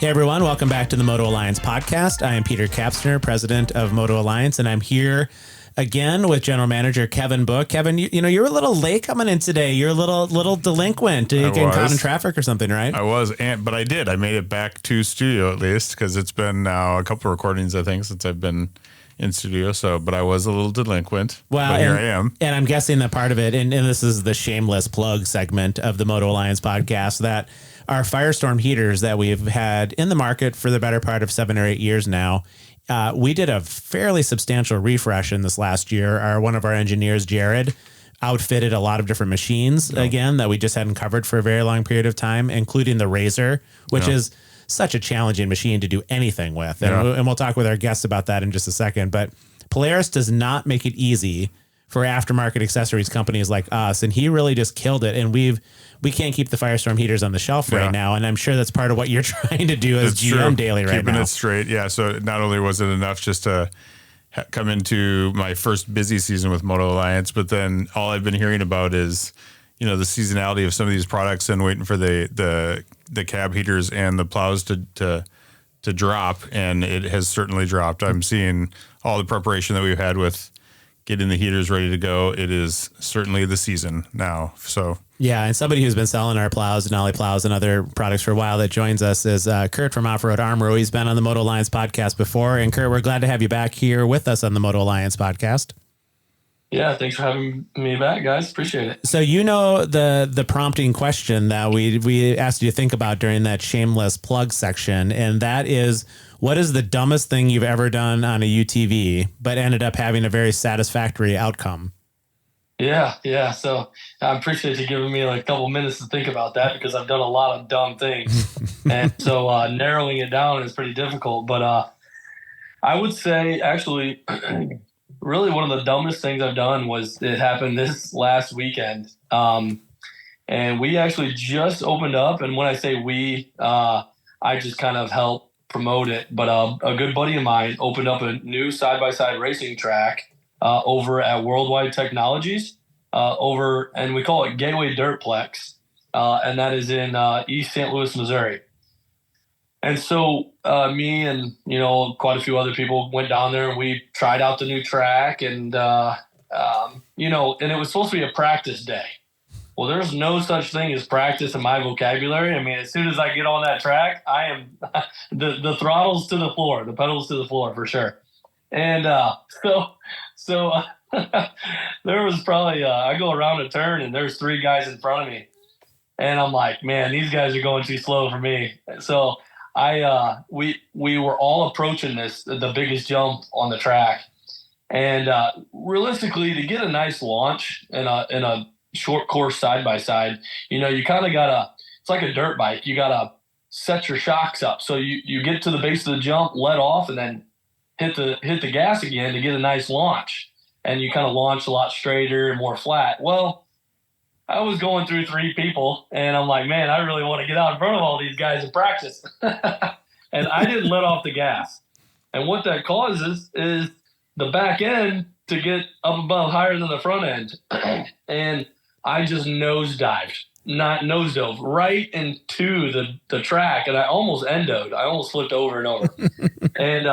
Hey everyone, welcome back to the MotoAlliance podcast. I am Peter Kapsner, president of MotoAlliance, and I'm here again with general manager Kevin Book. Kevin, you know, you're a little late coming in today. You're a little delinquent. You getting caught in traffic or something, right? I was, but I did. I made it back to studio at least because it's been now a couple of recordings, I think, since I've been in studio. So, but I was a little delinquent. Well, but here I am. And I'm guessing that part of it, and this is the shameless plug segment of the MotoAlliance podcast, that our Firestorm heaters that we've had in the market for the better part of 7 or 8 years now. We did a fairly substantial refresh in this last year. One of our engineers, Jared, outfitted a lot of different machines again that we just hadn't covered for a very long period of time, including the Razor, which is such a challenging machine to do anything with. And we'll talk with our guests about that in just a second. But Polaris does not make it easy for aftermarket accessories companies like us. And he really just killed it. And we can't keep the Firestorm heaters on the shelf right now. And I'm sure that's part of what you're trying to do as GM daily right now. Keeping it straight. Yeah. So not only was it enough just to come into my first busy season with MotoAlliance, but then all I've been hearing about is, you know, the seasonality of some of these products and waiting for the cab heaters and the plows to drop. And it has certainly dropped. I'm seeing all the preparation that we've had with getting the heaters ready to go. It is certainly the season now. So yeah, and somebody who's been selling our plows, Denali plows, and other products for a while that joins us is Kurt from Offroad Armor. He's been on the MotoAlliance podcast before. And Kurt, we're glad to have you back here with us on the MotoAlliance podcast. Yeah, thanks for having me back, guys. Appreciate it. So you know the prompting question that we asked you to think about during that shameless plug section, and that is, what is the dumbest thing you've ever done on a UTV but ended up having a very satisfactory outcome? Yeah. So I appreciate you giving me like a couple minutes to think about that because I've done a lot of dumb things. And so narrowing it down is pretty difficult. But I would say actually really one of the dumbest things I've done was it happened this last weekend. And we actually just opened up. And when I say we, I just kind of helped promote it. But a good buddy of mine opened up a new side-by-side racing track over at Worldwide Technologies and we call it Gateway Dirtplex. And that is in East St. Louis, Missouri. And so me and, you know, quite a few other people went down there and we tried out the new track and, you know, and it was supposed to be a practice day. Well, there's no such thing as practice in my vocabulary. I mean, as soon as I get on that track, I am the throttle's to the floor, the pedals to the floor for sure. And so there was probably I go around a turn and there's 3 guys in front of me, and I'm like, man, these guys are going too slow for me. So we were all approaching the biggest jump on the track, and realistically, to get a nice launch in a short course side by side, you know, you kind of gotta, it's like a dirt bike, you gotta set your shocks up so you get to the base of the jump, let off, and then hit the gas again to get a nice launch, and you kind of launch a lot straighter and more flat. Well, I was going through 3 people and I'm like, man, I really want to get out in front of all these guys and practice. And I didn't let off the gas, and what that causes is the back end to get up above higher than the front end. And I just nosedove right into the track, and I almost endoed. I almost flipped over and over. And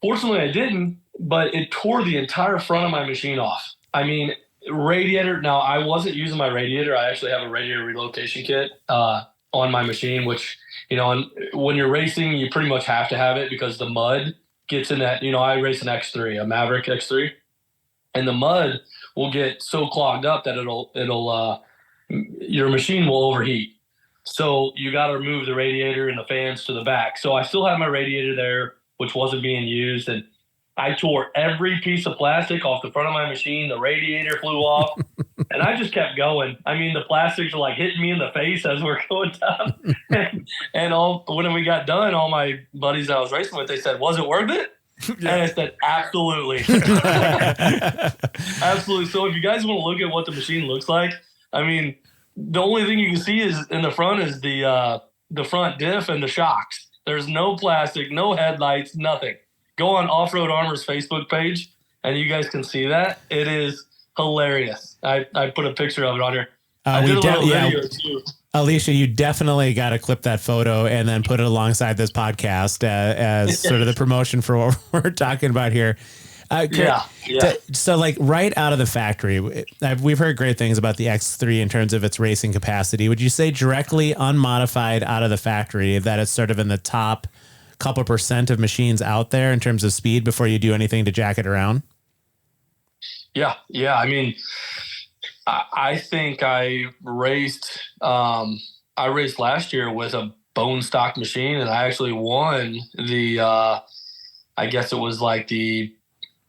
fortunately I didn't, but it tore the entire front of my machine off. I mean, radiator. Now, I wasn't using my radiator. I actually have a radiator relocation kit on my machine, which, you know, and when you're racing, you pretty much have to have it because the mud gets in that. You know, I race an X3, a Maverick X3, and the mud will get so clogged up that your machine will overheat. So you got to remove the radiator and the fans to the back. So I still have my radiator there, which wasn't being used, and I tore every piece of plastic off the front of my machine. The radiator flew off, and I just kept going. I mean, the plastics were like hitting me in the face as we're going down. And when we got done, all my buddies I was racing with, they said, "Was it worth it?" Yeah. And I said, absolutely. Absolutely. So if you guys want to look at what the machine looks like, I mean, the only thing you can see is in the front is the front diff and the shocks. There's no plastic, no headlights, nothing. Go on Offroad Armor's Facebook page, and you guys can see that. It is hilarious. I put a picture of it on here. I did a little video too. Alicia, you definitely got to clip that photo and then put it alongside this podcast as sort of the promotion for what we're talking about here. So like right out of the factory, we've heard great things about the X3 in terms of its racing capacity. Would you say directly unmodified out of the factory that it's sort of in the top couple % of machines out there in terms of speed before you do anything to jack it around? Yeah. I mean, I think I raced last year with a bone stock machine, and I actually won the I guess it was like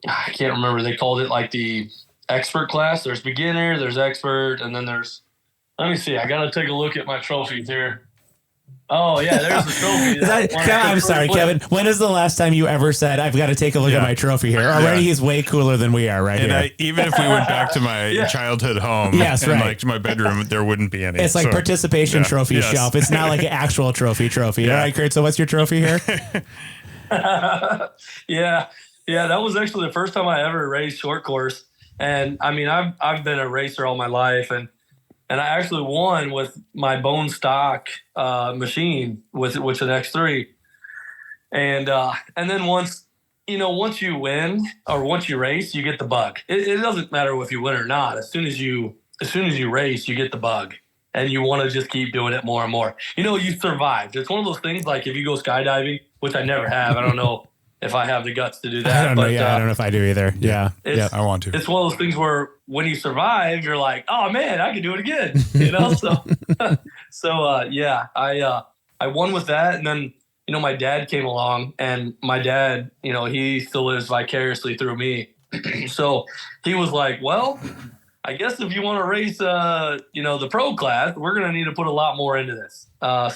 I can't remember, they called it like the expert class. There's beginner, there's expert, and then there's, let me see, I gotta take a look at my trophies here. Oh yeah, there's the trophy. I'm sorry, Kevin. When is the last time you ever said, I've got to take a look at my trophy here? Already he's way cooler than we are right here. Even if we went back to my childhood home like to my bedroom, there wouldn't be any. It's like participation trophy shelf. It's not like an actual trophy. All right, Kurt, so what's your trophy here? Yeah, that was actually the first time I ever raced short course. And I mean, I've been a racer all my life, and I actually won with my bone stock machine with an X3. And then once you win or once you race, you get the bug. It doesn't matter if you win or not. As soon as you race, you get the bug, and you want to just keep doing it more and more. You survived. It's one of those things like if you go skydiving, which I never have. I don't know if I have the guts to do that. I don't know. I don't know if I do either. Yeah. I want to. It's one of those things where when you survive, you're like, oh man, I can do it again. I won with that. And then, my dad came along, and my dad, he still lives vicariously through me. So he was like, well, I guess if you want to race, the pro class, we're going to need to put a lot more into this.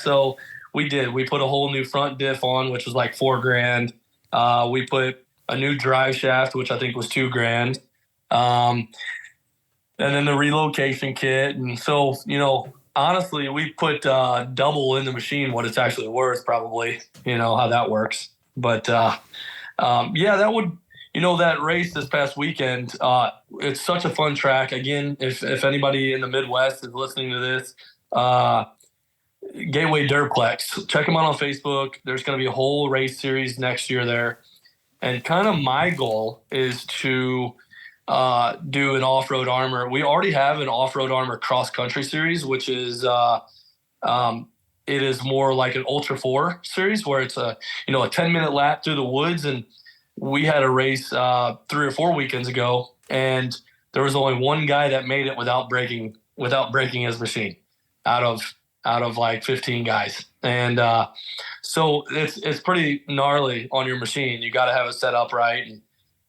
So we did. We put a whole new front diff on, which was like $4,000. We put a new drive shaft, which I think was $2,000. And then the relocation kit. And so, honestly, we put double in the machine what it's actually worth, probably, how that works. But that would, that race this past weekend, it's such a fun track. Again, if anybody in the Midwest is listening to this, Gateway Dirtplex, check them out on Facebook. There's going to be a whole race series next year there. And kind of my goal is to do an off-road armor. We already have an off-road armor cross-country series, which is it is more like an Ultra 4 series where it's a 10-minute lap through the woods. And we had a race 3 or 4 weekends ago, and there was only one guy that made it without breaking his machine out of like 15 guys. And so it's pretty gnarly on your machine. You got to have it set up right. And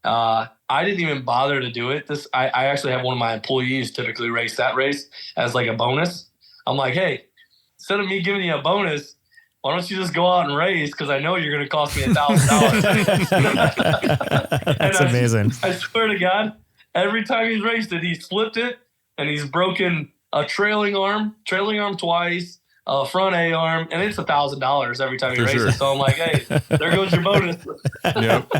I didn't even bother to do it. I actually have one of my employees typically race that race as like a bonus. I'm like, hey, instead of me giving you a bonus, why don't you just go out and race? Because I know you're going to cost me $1,000. That's amazing. I swear to God, every time he's raced it, he's flipped it, and he's broken a trailing arm twice, a front A arm, and it's $1,000 every time he races. Sure. So I'm like, hey, there goes your bonus. Yep.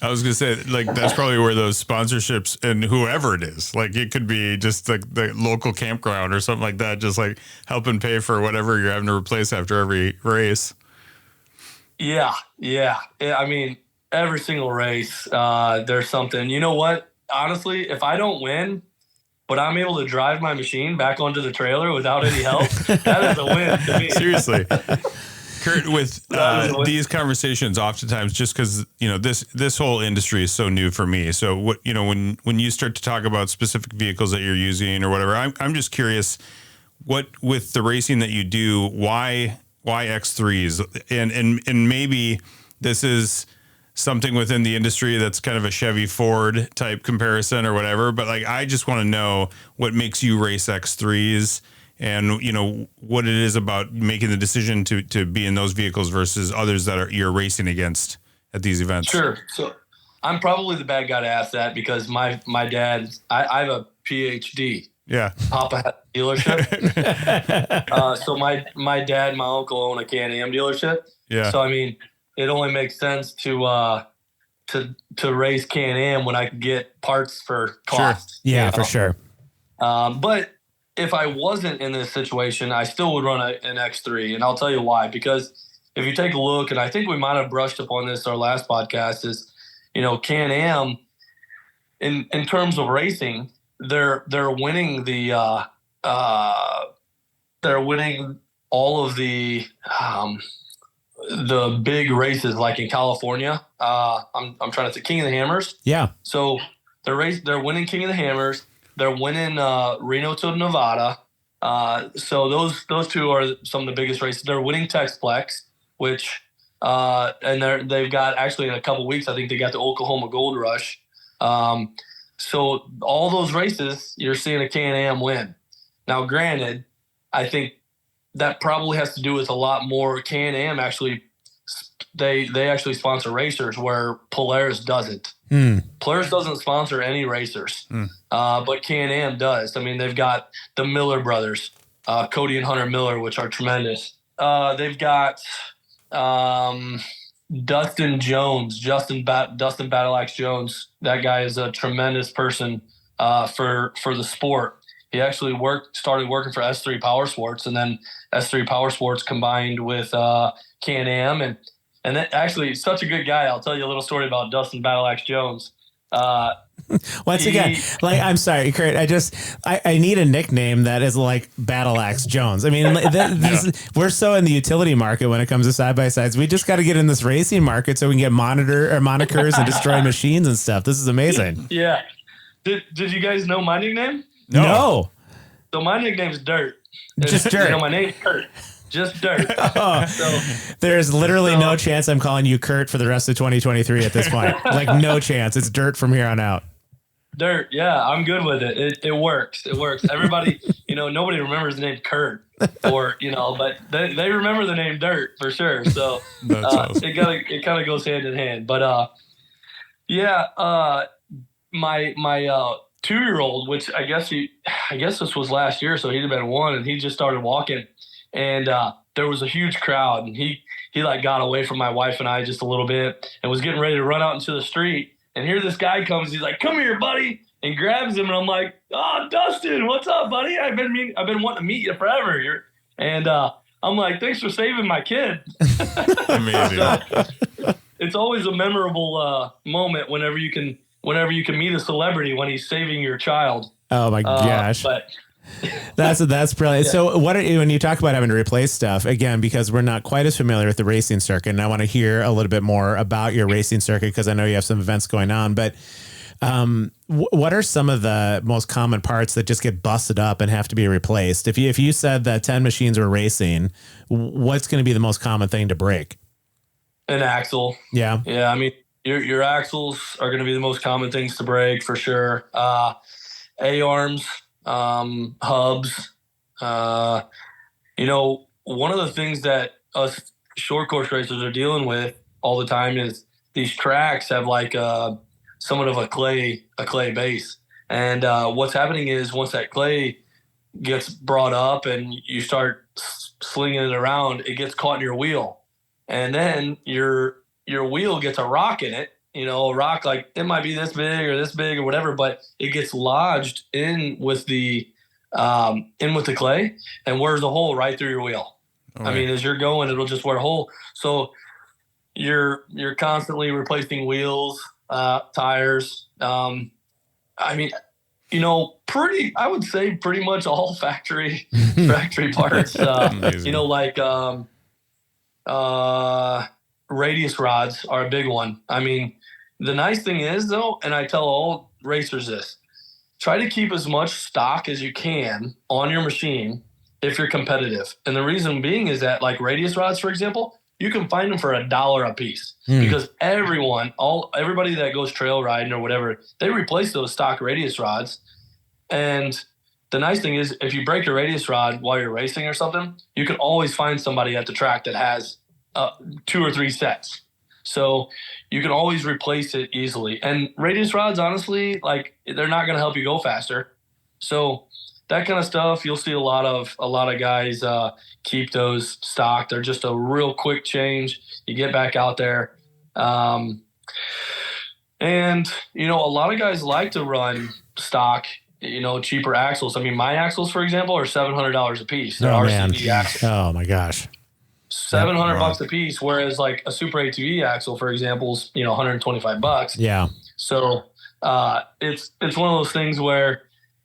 I was gonna say, like, that's probably where those sponsorships and whoever it is, like, it could be just like the local campground or something like that, just like helping pay for whatever you're having to replace after every race. Yeah. I mean, every single race, there's something. You know what? Honestly, if I don't win, but I'm able to drive my machine back onto the trailer without any help, that is a win to me. Seriously. Kurt, with these conversations, oftentimes, just because, this whole industry is so new for me. So what, when you start to talk about specific vehicles that you're using or whatever, I'm just curious, what, with the racing that you do, why X3s? And maybe this is something within the industry that's kind of a Chevy Ford type comparison or whatever. But like, I just want to know what makes you race X3s and, what it is about making the decision to be in those vehicles versus others that you're racing against at these events. Sure. So I'm probably the bad guy to ask that because my dad, I have a PhD. Yeah. Papa had a dealership. So my dad, my uncle own a Can-Am dealership. Yeah. So, I mean, it only makes sense to race Can-Am when I can get parts for cost. Sure. Yeah, for sure. But if I wasn't in this situation, I still would run an X3, and I'll tell you why. Because if you take a look, and I think we might have brushed up on this our last podcast, is Can-Am in terms of racing, they're winning they're winning all of the big races, like in California. I'm trying to say King of the Hammers. Yeah. So they're winning King of the Hammers. They're winning Reno to Nevada. So those two are some of the biggest races. They're winning Texplex, which and they've got, actually, in a couple weeks, I think they got the Oklahoma Gold Rush. So all those races, you're seeing a Can-Am win. Now, granted, I think that probably has to do with a lot more. Can-Am actually, they actually sponsor racers, where Polaris doesn't. Polaris doesn't sponsor any racers, but Can-Am does. I mean, they've got the Miller brothers, Cody and Hunter Miller, which are tremendous. They've got Dustin Battle Axe Jones. That guy is a tremendous person for the sport. He actually started working for S3 Power Sports, and then S3 Power Sports combined with Can-Am, and that actually, such a good guy. I'll tell you a little story about Dustin Battle Axe Jones. Once again, like, I'm sorry, Kurt, I need a nickname that is like Battle Axe Jones. I mean, we're so in the utility market when it comes to side-by-sides. We just got to get in this racing market so we can get monikers and destroy machines and stuff. This is amazing. Yeah. Did you guys know my nickname? No. So my nickname's Dirt. Just Dirt. My name's Kurt. Just Dirt. There's literally no chance I'm calling you Kurt for the rest of 2023 at this point. Like, no chance. It's Dirt from here on out. Dirt. Yeah, I'm good with it. It works. It works. Everybody, nobody remembers the name Kurt, but they remember the name Dirt for sure. So awesome. It kind of goes hand in hand. But my 2-year-old, which I guess this was last year, so he'd have been 1, and he just started walking. And there was a huge crowd, and he like got away from my wife and I just a little bit, and was getting ready to run out into the street. And here this guy comes. He's like, "Come here, buddy," and grabs him. And I'm like, "Oh, Dustin, what's up, buddy? I've been wanting to meet you forever." And I'm like, "Thanks for saving my kid." Amazing. So, it's always a memorable moment whenever you can meet a celebrity when he's saving your child. Oh my gosh. But That's brilliant. Yeah. So when you talk about having to replace stuff, again, because we're not quite as familiar with the racing circuit, and I want to hear a little bit more about your racing circuit, because I know you have some events going on, but what are some of the most common parts that just get busted up and have to be replaced? If you said that 10 machines were racing, what's going to be the most common thing to break? An axle. Yeah. Yeah. I mean, your axles are going to be the most common things to break for sure. A-arms, hubs. One of the things that us short course racers are dealing with all the time is these tracks have like somewhat of a clay base. And what's happening is, once that clay gets brought up and you start slinging it around, it gets caught in your wheel. And then your wheel gets a rock in it, a rock, like it might be this big or whatever, but it gets lodged in with the clay and wears a hole right through your wheel. Okay. I mean, as you're going, it'll just wear a hole. So you're constantly replacing wheels, tires. I mean, I would say pretty much all factory parts. Radius rods are a big one. I mean, the nice thing is, though, and I tell all racers this, try to keep as much stock as you can on your machine if you're competitive. And the reason being is that, like radius rods, for example, you can find them for $1 a piece because everybody that goes trail riding or whatever, they replace those stock radius rods. And the nice thing is, if you break a radius rod while you're racing or something, you can always find somebody at the track that has 2 or 3 sets. So you can always replace it easily. And radius rods, honestly, like, they're not going to help you go faster. So that kind of stuff, you'll see a lot of guys keep those stock. They're just a real quick change. You get back out there. And, a lot of guys like to run stock cheaper axles. I mean, my axles, for example, are $700 a piece. They're man. RCV axles. Oh my gosh. $700 a piece, whereas like a Super ATV axle, for example, is $125. Yeah. So it's one of those things where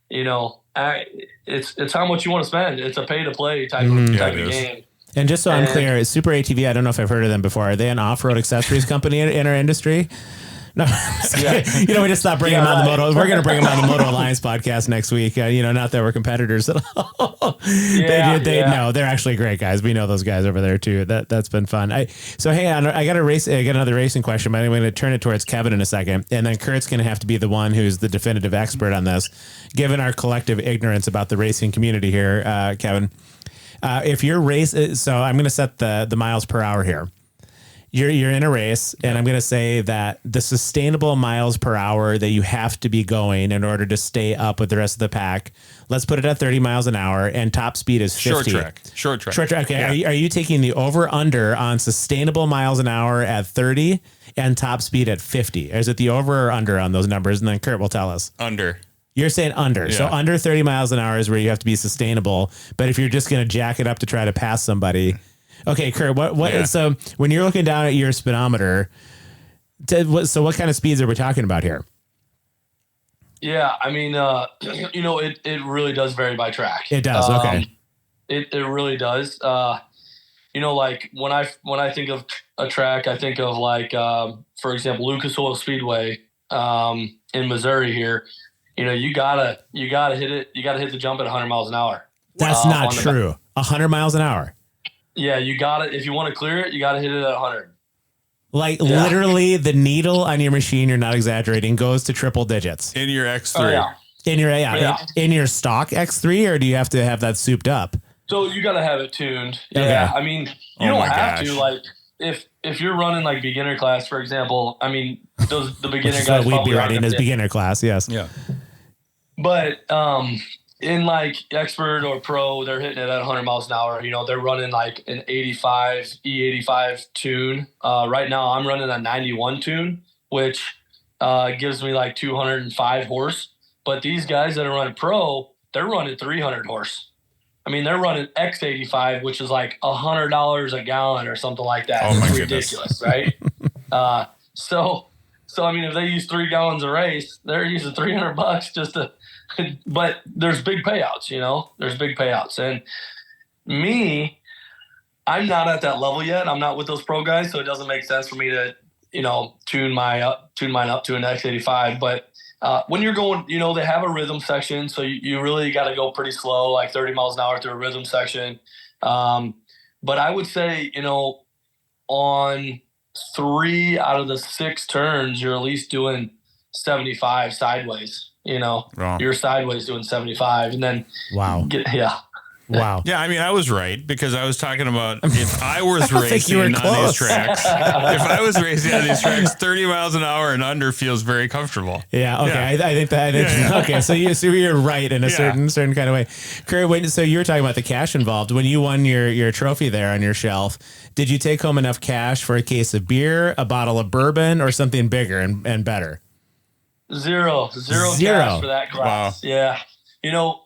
it's how much you want to spend. It's a pay to play type of game. And just so I'm clear, Super ATV, I don't know if I've heard of them before. Are they an off-road accessories company in our industry? No, we just stopped bringing them on the Moto. We're going to bring them on the MotoAlliance podcast next week. Not that we're competitors at all. No, they're actually great guys. We know those guys over there too. That's been fun. I got another racing question, but I'm going to turn it towards Kevin in a second, and then Kurt's going to have to be the one who's the definitive expert on this, given our collective ignorance about the racing community here, Kevin. If you're so I'm going to set the miles per hour here. You're in a race, and I'm going to say that the sustainable miles per hour that you have to be going in order to stay up with the rest of the pack, let's put it at 30 miles an hour, and top speed is 50. Short track. Okay. Yeah. Are you taking the over under on sustainable miles an hour at 30 and top speed at 50? Or is it the over or under on those numbers? And then Kurt will tell us. Under. You're saying under. Yeah. So under 30 miles an hour is where you have to be sustainable. But if you're just going to jack it up to try to pass somebody. Okay, Kurt, what so when you're looking down at your speedometer, so what kind of speeds are we talking about here? Yeah, I mean, it really does vary by track. It does. Okay. It really does. Like when I think of a track, I think of like, for example, Lucas Oil Speedway in Missouri here. You gotta hit it. You gotta hit the jump at 100 miles an hour. That's not true. 100 miles an hour. Yeah, you got it. If you want to clear it, you got to hit it at 100. Like literally the needle on your machine, you're not exaggerating, goes to triple digits. In your X3. Oh, yeah. In your stock X3, or do you have to have that souped up? So you got to have it tuned. Yeah. Okay. I mean, you don't have to, like, if you're running like beginner class, for example, I mean, the beginner guys we'd be running as beginner class. Yes. Yeah. But, in like expert or pro, they're hitting it at 100 miles an hour. They're running like an 85 E85 tune. Right now I'm running a 91 tune, which gives me like 205 horse. But these guys that are running pro, they're running 300 horse. I mean, they're running X85, which is like $100 a gallon or something like that. Oh my it's goodness. Ridiculous, right? So I mean, if they use 3 gallons a race, they're using $300 just to. But there's big payouts, there's big payouts. And me, I'm not at that level yet. I'm not with those pro guys. So it doesn't make sense for me to, tune mine up to an X85. But when you're going, they have a rhythm section. So you really got to go pretty slow, like 30 miles an hour through a rhythm section. But I would say, on 3 out of the 6 turns, you're at least doing 75 sideways. You're sideways doing 75, and then wow. Wow. Yeah, I mean, I was right because I was talking about if I was racing on these tracks, 30 miles an hour and under feels very comfortable. Yeah. Okay. Yeah. I think that. Okay. So you're right in a certain kind of way. Kurt, so you were talking about the cash involved when you won your trophy there on your shelf. Did you take home enough cash for a case of beer, a bottle of bourbon, or something bigger and better? Zero cash for that class. Wow. Yeah.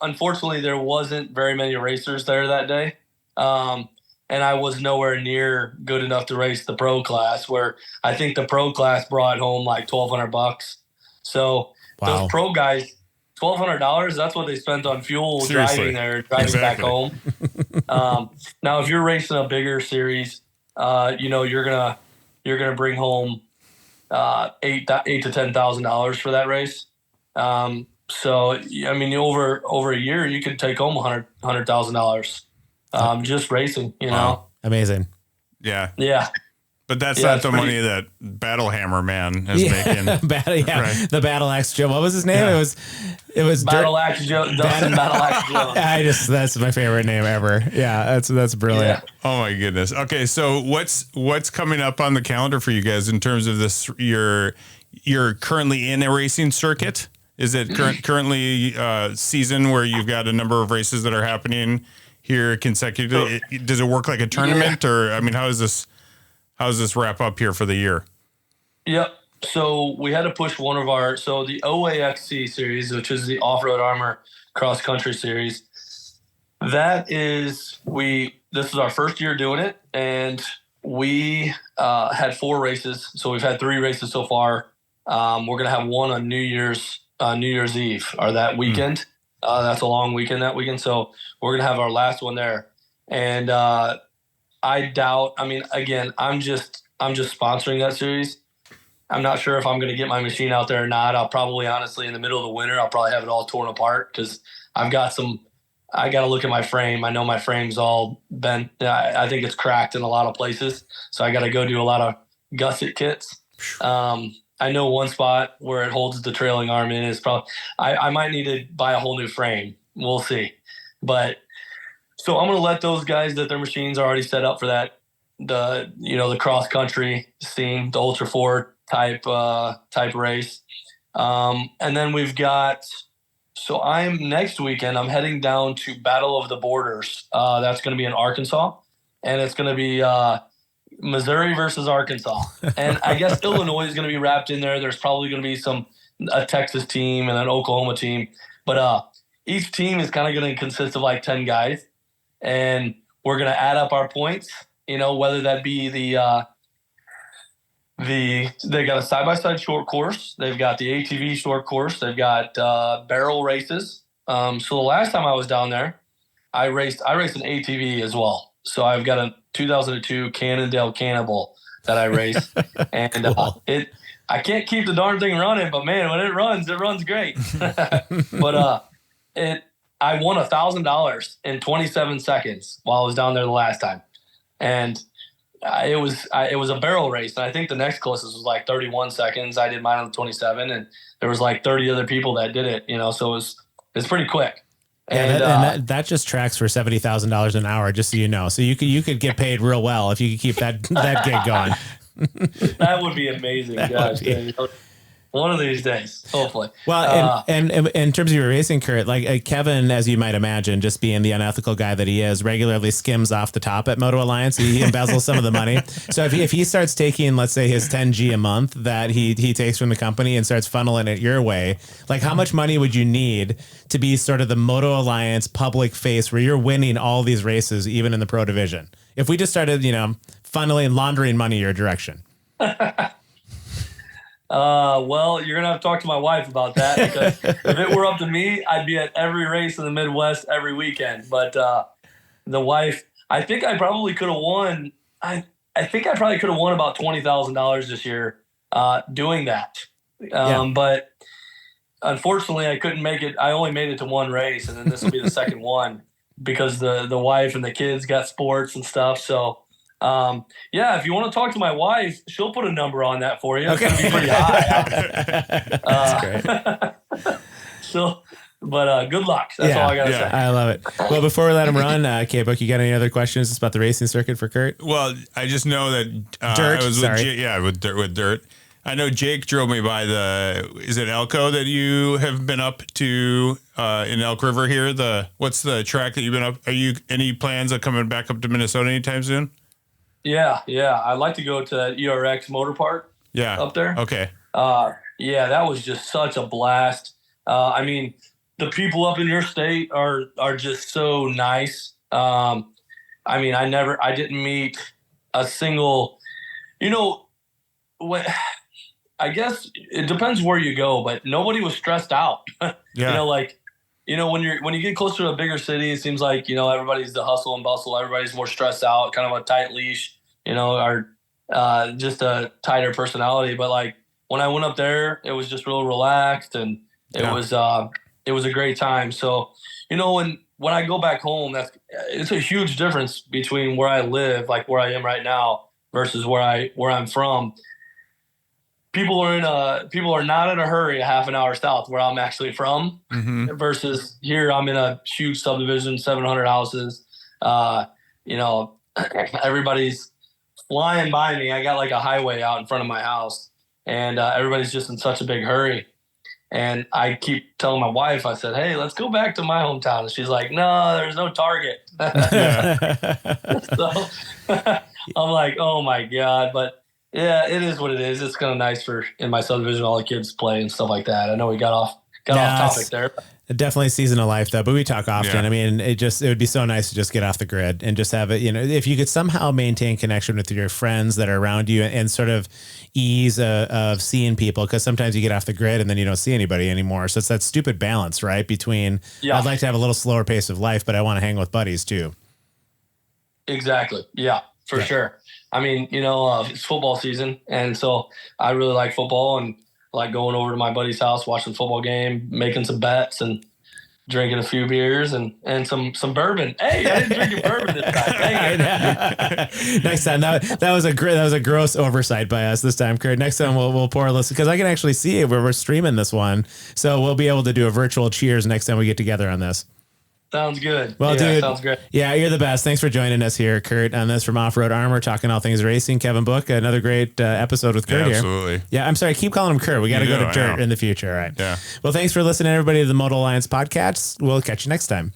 Unfortunately, there wasn't very many racers there that day. And I was nowhere near good enough to race the pro class, where I think the pro class brought home like $1,200. So those pro guys, $1,200, that's what they spent on fuel. Seriously. driving back home. Now, if you're racing a bigger series, you're gonna bring home $8,000 to $10,000 for that race. So I mean, over a year, you could take home $100,000 just racing. Wow. Amazing. Yeah. Yeah. But that's not the money that Battle Hammer Man is making. Right. The Battle Axe Joe. What was his name? Yeah. It was Battle Axe Joe. Dustin Battle Axe Joe. That's my favorite name ever. Yeah, that's brilliant. Yeah. Oh my goodness. Okay, so what's coming up on the calendar for you guys in terms of this? You're currently in a racing circuit. Is it currently season where you've got a number of races that are happening here consecutively? Does it work like a tournament, or I mean, how does this wrap up here for the year? Yep. So we had to push one of our, so the OAXC series, which is the Off-Road Armor Cross Country series, this is our first year doing it, and we had 4 races. So we've had 3 races so far. We're going to have one on New Year's Eve, or that weekend. That's a long weekend that weekend. So we're going to have our last one there. And I doubt, I mean, again, I'm just sponsoring that series. I'm not sure if I'm going to get my machine out there or not. I'll probably, honestly, in the middle of the winter, I'll probably have it all torn apart because I got to look at my frame. I know my frame's all bent. I think it's cracked in a lot of places. So I got to go do a lot of gusset kits. I know one spot where it holds the trailing arm in is probably, I might need to buy a whole new frame. We'll see. But so I'm going to let those guys that their machines are already set up for that, the cross country scene, the Ultra 4 type race. And then we've got, so next weekend, I'm heading down to Battle of the Borders. That's going to be in Arkansas, and it's going to be Missouri versus Arkansas. And I guess Illinois is going to be wrapped in there. There's probably going to be a Texas team and an Oklahoma team. But each team is kind of going to consist of like 10 guys, and we're going to add up our points, whether that be they got a side-by-side short course. They've got the ATV short course. They've got barrel races. So the last time I was down there, I raced an ATV as well. So I've got a 2002 Cannondale Cannibal that I raced. And Cool. I can't keep the darn thing running, but man, when it runs great. But I won $1,000 in 27 seconds while I was down there the last time. And it was a barrel race, and I think the next closest was like 31 seconds. I did mine on 27, and there was like 30 other people that did it. So it's pretty quick. And that just tracks for $70,000 an hour, just so you know. So you could get paid real well if you could keep that gig going. That would be amazing, guys. One of these days, hopefully. Well, and in terms of your racing, Kurt, like Kevin, as you might imagine, just being the unethical guy that he is, regularly skims off the top at MotoAlliance. He embezzles some of the money. So if he starts taking, let's say, his 10G a month that he takes from the company and starts funneling it your way, like how much money would you need to be sort of the MotoAlliance public face where you're winning all these races, even in the pro division? If we just started, funneling, laundering money your direction. Well, you're going to have to talk to my wife about that, because if it were up to me, I'd be at every race in the Midwest every weekend. But the wife, I think I probably could have won. I think I probably could have won about $20,000 this year doing that. But unfortunately, I couldn't make it. I only made it to one race, and then this will be the second one because the wife and the kids got sports and stuff. So if you want to talk to my wife, she'll put a number on that for you. It's going to be pretty high. That's great. But good luck. That's all I got to say. I love it. Well, before we let him run, K-Book, you got any other questions about the racing circuit for Kurt? Well, I just know that Dirt, I was sorry. with Dirt. I know Jake drove me by is it Elko that you have been up to in Elk River here? What's the track that you've been up? Are you any plans of coming back up to Minnesota anytime soon? Yeah. I'd like to go to ERX Motor Park. Yeah. Up there. Okay. That was just such a blast. I mean, the people up in your state are just so nice. I mean, I didn't meet a single, I guess it depends where you go, but nobody was stressed out. Yeah. When you get closer to a bigger city, it seems like, everybody's the hustle and bustle. Everybody's more stressed out, kind of a tight leash, or just a tighter personality. But like when I went up there, it was just real relaxed, and it was a great time. So, when I go back home, it's a huge difference between where I live, like where I am right now, versus where I'm from. People are not in a hurry a half an hour south where I'm actually from, versus here I'm in a huge subdivision, 700 houses. Everybody's flying by me. I got like a highway out in front of my house, and everybody's just in such a big hurry. And I keep telling my wife, I said, hey, let's go back to my hometown. And she's like, no, there's no Target. So I'm like, oh my God. But Yeah, it is what it is. It's kind of nice for in my subdivision, all the kids play and stuff like that. I know we got off topic there. Definitely season of life though, but we talk often. Yeah. I mean, it would be so nice to just get off the grid and just have it, if you could somehow maintain connection with your friends that are around you and sort of ease of seeing people. Cause sometimes you get off the grid and then you don't see anybody anymore. So it's that stupid balance, right? Between I'd like to have a little slower pace of life, but I want to hang with buddies too. Exactly. Yeah, for sure. I mean, it's football season. And so I really like football and like going over to my buddy's house, watching the football game, making some bets and drinking a few beers and some bourbon. Hey, I didn't drink your bourbon this time. Dang it. Next time, that was a gross oversight by us this time, Kurt. Next time we'll pour a list because I can actually see it where we're streaming this one, so we'll be able to do a virtual cheers next time we get together on this. Sounds good. Well, dude, sounds great. Yeah, you're the best. Thanks for joining us here, Kurt, on this from Offroad Armor, talking all things racing. Kevin Book, another great episode with Kurt here. Absolutely. Yeah, I'm sorry. I keep calling him Kurt. We got to go to Dirt in the future. All right. Yeah. Well, thanks for listening, everybody, to the MotoAlliance podcast. We'll catch you next time.